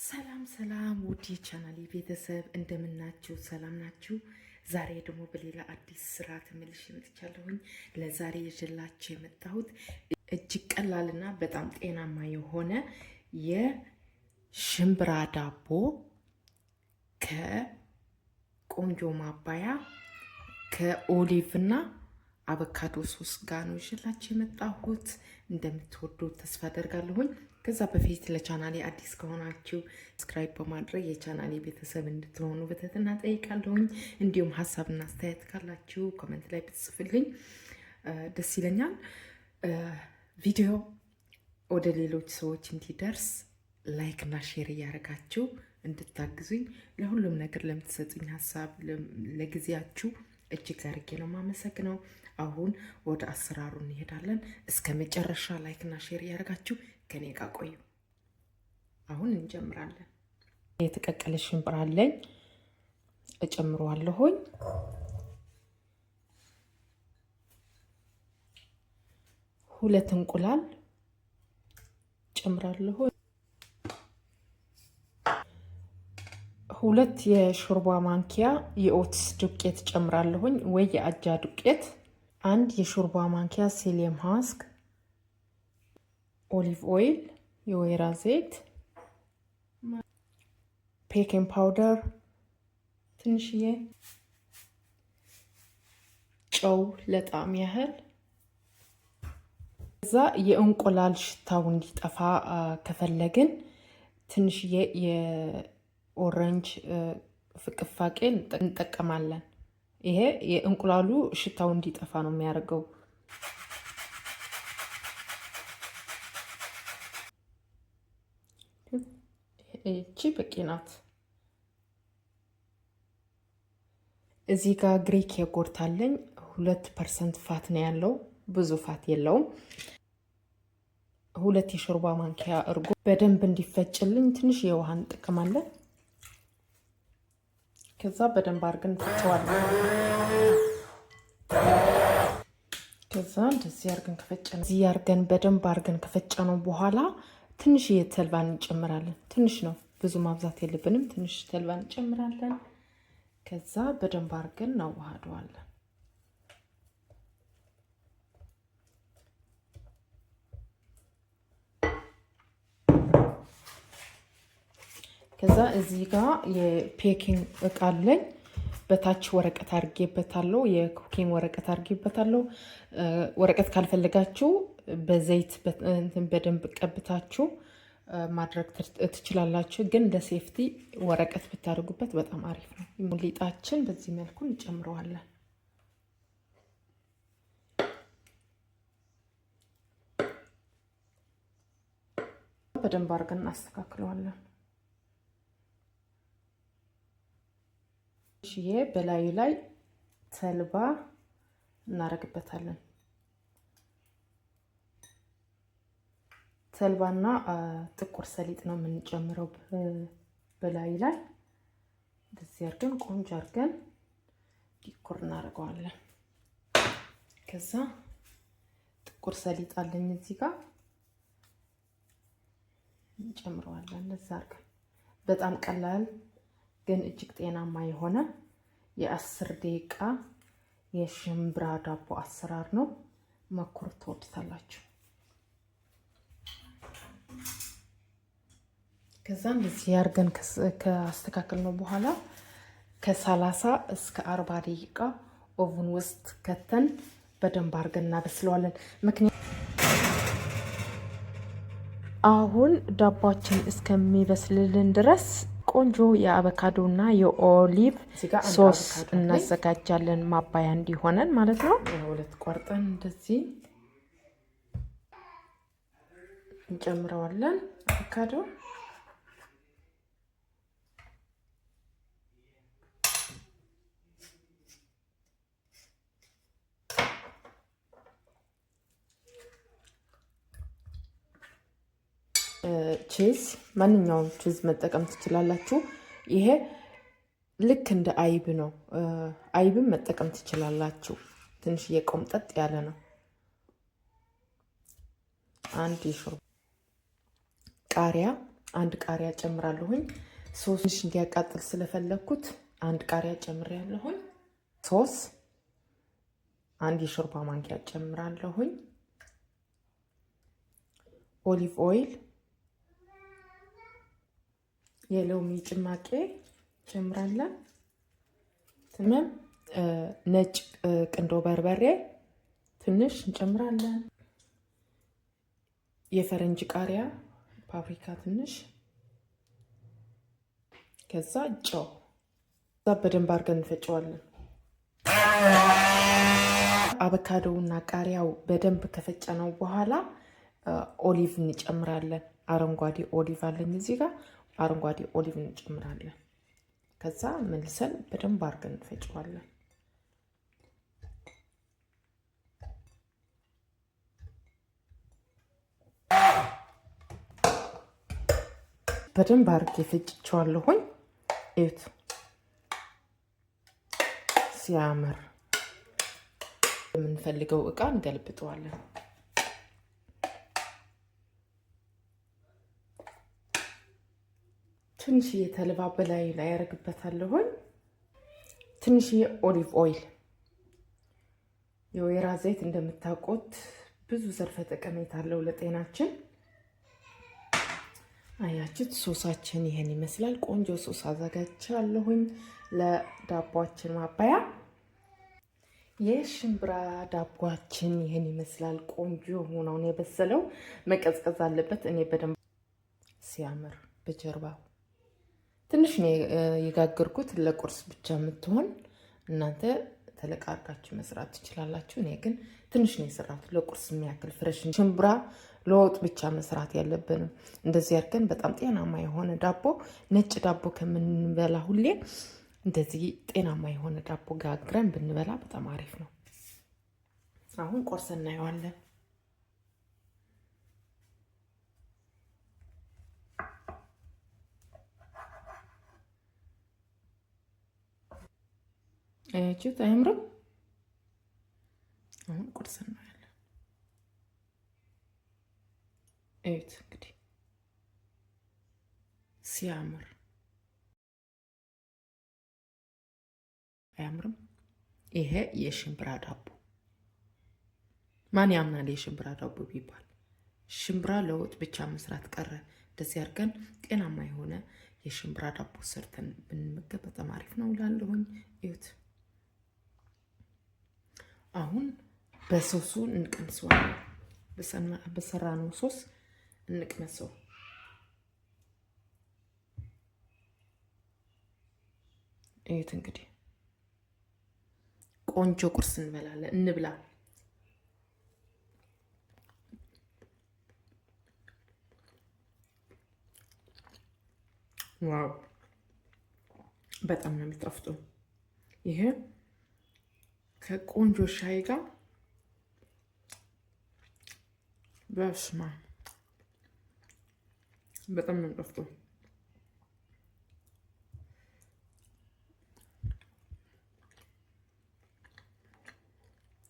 ሰላም ሰላም ውድ የቻናሌ ቤተሰብ እንደምናችሁ ሰላም ናችሁ? ዛሬ ደግሞ በሌላ አዲስ ስራ ተመልሼ መጥቻለሁኝ። ለዛሬ ይዤላችሁ የመጣሁት እጅግ ቀላልና በጣም ጤናማ የሆነ የሽምብራ ዳቦ ከቆንጆ ማባያ ከኦሊቭና አቮካዶ ሶስ ጋር ነው ይዤላችሁ የመጣሁት። እንደምትወዱት ተስፋ አደርጋለሁኝ። ከዛ በፊት ለቻናሌ አዲስ ከሆናችሁ ሰብስክራይብ በማድረግ የቻናሌ ቤተሰብ እንድትሆኑ በትህትና ጠይቃለሁኝ። እንዲሁም ሀሳብና አስተያየት ካላችሁ ኮሜንት ላይ ብትጽፉልኝ ደስ ይለኛል። ቪዲዮ ወደ ሌሎች ሰዎች እንዲደርስ ላይክ እና ሼር እያደረጋችሁ እንድታግዙኝ፣ ለሁሉም ነገር ለምትሰጡኝ ሀሳብ ለጊዜያችሁ እጅግ አድርጌ ነው የማመሰግነው። አሁን ወደ አሰራሩ እንሄዳለን። እስከ መጨረሻ ላይክ እና ሼር እያደረጋችሁ ከኔ ጋር ቆዩ። አሁን እንጀምራለን። የተቀቀለ ሽምብራ አለኝ እጨምረዋለሁኝ። ሁለት እንቁላል ጨምራለሁ። ሁለት የሾርባ ማንኪያ የኦትስ ዱቄት ጨምራለሁኝ ወይ የአጃ ዱቄት። አንድ የሾርባ ማንኪያ ሴሌም ሃስክ፣ ኦሊቭ ኦይል የወይራ ዘይት፣ ቤኪንግ ፓውደር ትንሽዬ፣ ጨው ለጣዕም ያህል። ከዛ የእንቁላል ሽታው እንዲጠፋ ከፈለግን ትንሽዬ የኦሬንጅ ፍቅፋቄ እንጠቀማለን። ይሄ የእንቁላሉ ሽታው እንዲጠፋ ነው የሚያደርገው። እቺ በቂ ናት። እዚህ ጋር ግሪክ ዮጉርት አለኝ 2% ፋት ነው ያለው፣ ብዙ ፋት የለውም። ሁለት የሾርባ ማንኪያ እርጎ በደንብ እንዲፈጭልኝ ትንሽ የውሃ እንጠቀማለን። ከዛ በደንብ አድርገን እንፈጨዋለን። ከዛ እንደዚህ አድርገን ከፈጨን እዚህ አድርገን በደንብ አድርገን ከፈጨነው በኋላ ትንሽ የተልባ እንጨምራለን። ትንሽ ነው፣ ብዙ ማብዛት የለብንም። ትንሽ ተልባ እንጨምራለን። ከዛ በደንብ አድርገን እናዋህደዋለን። ከዛ እዚህ ጋር የፔኪንግ እቃ አለኝ። በታች ወረቀት አድርጌበታለሁ፣ የኩኪንግ ወረቀት አድርጌበታለሁ። ወረቀት ካልፈለጋችሁ በዘይት በደንብ ቀብታችሁ ማድረግ ትችላላችሁ፣ ግን ለሴፍቲ ወረቀት ብታደርጉበት በጣም አሪፍ ነው። ሊጣችን በዚህ መልኩ እንጨምረዋለን። በደንብ አድርገን እናስተካክለዋለን። ይሄ በላዩ ላይ ተልባ እናደርግበታለን። ተልባና ጥቁር ሰሊጥ ነው የምንጨምረው በላዩ ላይ። እንደዚህ አድርገን ቆንጆ አድርገን ዲኮር እናደርገዋለን። ከዛ ጥቁር ሰሊጥ አለኝ እዚህ ጋር እንጨምረዋለን። እንደዛ አድርገን በጣም ቀላል ግን እጅግ ጤናማ የሆነ የ10 ደቂቃ የሽምብራ ዳቦ አሰራር ነው። መኩር ትወዱታላችሁ። ከዛ እንደዚህ አድርገን ካስተካከልነው በኋላ ከ30 እስከ 40 ደቂቃ ኦቭን ውስጥ ከተን በደንብ አድርገን እናበስለዋለን። አሁን ዳቦአችን እስከሚበስልልን ድረስ ቆንጆ የአቮካዶ እና የኦሊቭ ሶስ እናዘጋጃለን፣ ማባያ እንዲሆነን ማለት ነው። ሁለት ቆርጠን እንደዚህ እንጨምረዋለን። አቮካዶ ቺዝ፣ ማንኛውም ቺዝ መጠቀም ትችላላችሁ። ይሄ ልክ እንደ አይብ ነው። አይብም መጠቀም ትችላላችሁ። ትንሽ የቆምጠጥ ያለ ነው። አንድ የሾርባ ቃሪያ አንድ ቃሪያ ጨምራለሁኝ። ሶስ ትንሽ እንዲያቃጥል ስለፈለኩት አንድ ቃሪያ ጨምሬያለሁኝ። ሶስ አንድ የሾርባ ማንኪያ ጨምራለሁኝ። ኦሊቭ ኦይል፣ የሎሚ ጭማቂ ጨምራለን። ትመም ነጭ ቅንዶ በርበሬ ትንሽ እንጨምራለን። የፈረንጅ ቃሪያ ፓፕሪካ ትንሽ፣ ከዛ ጨው፣ ከዛ በደንብ አድርገን እንፈጨዋለን። አቮካዶውና ቃሪያው በደንብ ከፈጨነው በኋላ ኦሊቭ እንጨምራለን። አረንጓዴ ኦሊቭ አለኝ እዚህ ጋር፣ አረንጓዴ ኦሊቭ እንጨምራለን። ከዛ መልሰን በደንብ አድርገን እንፈጨዋለን። በደንብ አድርጌ ፈጭቼዋለሁኝ። እዩት ሲያምር። የምንፈልገው እቃ እንገልብጠዋለን። ትንሽዬ ተልባ በላይ ላይ ያደርግበታለሁኝ። ትንሽዬ ኦሊቭ ኦይል፣ የወይራ ዘይት እንደምታውቁት ብዙ ዘርፈ ጠቀሜታ አለው ለጤናችን። አያችሁት? ሶሳችን ይሄን ይመስላል። ቆንጆ ሶስ አዘጋጅቻለሁኝ ለዳቧችን ማባያ። የሽምብራ ዳቧችን ይሄን ይመስላል። ቆንጆ ሆኖ ነው የበሰለው። መቀዝቀዝ አለበት። እኔ በደንብ ሲያምር በጀርባው ትንሽ ነው የጋገርኩት ለቁርስ ብቻ የምትሆን። እናንተ ተለቃርጋችሁ መስራት ትችላላችሁ። እኔ ግን ትንሽ ነው የሰራሁት ለቁርስ የሚያክል ፍሬሽ። ሽምብራ ለወጥ ብቻ መስራት ያለብንም እንደዚህ አድርገን በጣም ጤናማ የሆነ ዳቦ፣ ነጭ ዳቦ ከምንበላ ሁሌ እንደዚህ ጤናማ የሆነ ዳቦ ጋግረን ብንበላ በጣም አሪፍ ነው። አሁን ቆርሰ እናየዋለን። አያችሁት? አያምርም? አሁን ቁርስ እናያለን። እዩት እንግዲህ ሲያምር። አያምርም? ይሄ የሽምብራ ዳቦ ማን ያምናል? የሽምብራ ዳቦ ቢባል ሽምብራ ለወጥ ብቻ መስራት ቀረ። እንደዚህ አድርገን ጤናማ የሆነ የሽምብራ ዳቦ ሰርተን ብንመገብ በጣም አሪፍ ነው እላለሁኝ። እዩት። አሁን በሶሱ እንቀምሰዋለን። በሰራነው ሶስ እንቅመሰው። እዩት እንግዲህ ቆንጆ ቁርስ እንበላለን። እንብላ። ዋው በጣም ነው የሚጣፍጠው። ይሄ ከቆንጆ ሻይ ጋር በስማ በጣም ነው የሚጣፍጠው።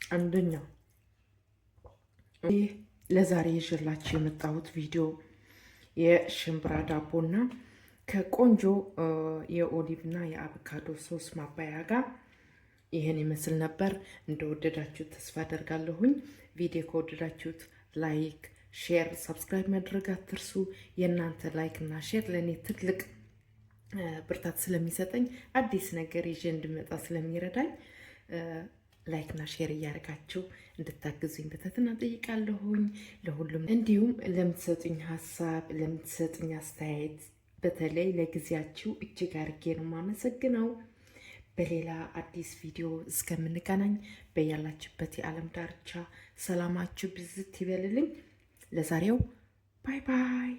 አንደኛ ይህ ለዛሬ ይዤላችሁ የመጣሁት ቪዲዮ የሽምብራ ዳቦና ከቆንጆ የኦሊቭና የአቮካዶ ሶስ ማባያ ጋር ይሄን ይመስል ነበር። እንደወደዳችሁት ተስፋ አደርጋለሁኝ። ቪዲዮ ከወደዳችሁት ላይክ፣ ሼር፣ ሰብስክራይብ ማድረግ አትርሱ። የእናንተ ላይክ እና ሼር ለእኔ ትልቅ ብርታት ስለሚሰጠኝ አዲስ ነገር ይዤ እንድመጣ ስለሚረዳኝ ላይክ እና ሼር እያደረጋችሁ እንድታግዙኝ በትህትና ጠይቃለሁኝ። ለሁሉም እንዲሁም ለምትሰጡኝ ሀሳብ፣ ለምትሰጡኝ አስተያየት በተለይ ለጊዜያችሁ እጅግ አድርጌ ነው የማመሰግነው። በሌላ አዲስ ቪዲዮ እስከምንገናኝ በያላችሁበት የዓለም ዳርቻ ሰላማችሁ ብዝት ይበልልኝ። ለዛሬው ባይ ባይ።